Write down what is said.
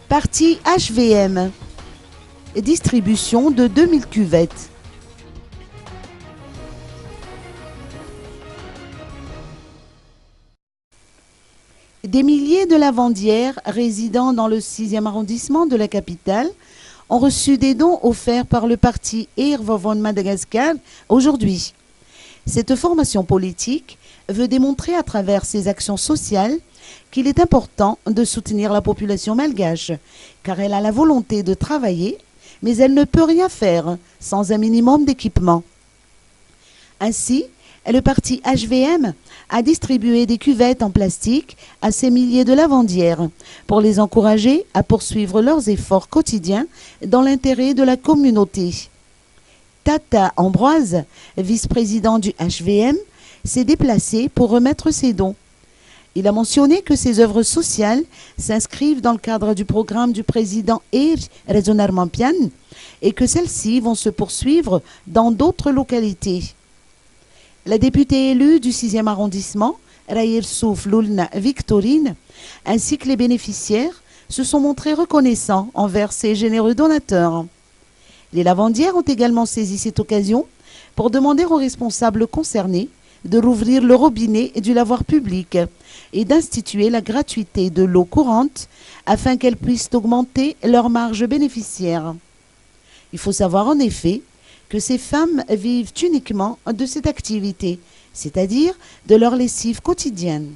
Partie HVM. Distribution de 2000 cuvettes. Des milliers de lavandières résidant dans le 6e arrondissement de la capitale ont reçu des dons offerts par le parti Ervovon Madagascar aujourd'hui. Cette formation politique veut démontrer à travers ses actions sociales qu'il est important de soutenir la population malgache, car elle a la volonté de travailler, mais elle ne peut rien faire sans un minimum d'équipement. Ainsi, le parti HVM a distribué des cuvettes en plastique à ces milliers de lavandières pour les encourager à poursuivre leurs efforts quotidiens dans l'intérêt de la communauté. Tata Ambroise, vice-président du HVM, s'est déplacé pour remettre ses dons. Il a mentionné que ces œuvres sociales s'inscrivent dans le cadre du programme du président Eir Rezonarmampian et que celles-ci vont se poursuivre dans d'autres localités. La députée élue du 6e arrondissement, Raïrsouf Lulna Victorine, ainsi que les bénéficiaires se sont montrés reconnaissants envers ces généreux donateurs. Les lavandières ont également saisi cette occasion pour demander aux responsables concernés de rouvrir le robinet du lavoir public et d'instituer la gratuité de l'eau courante afin qu'elles puissent augmenter leur marge bénéficiaire. Il faut savoir en effet que ces femmes vivent uniquement de cette activité, c'est-à-dire de leur lessive quotidienne.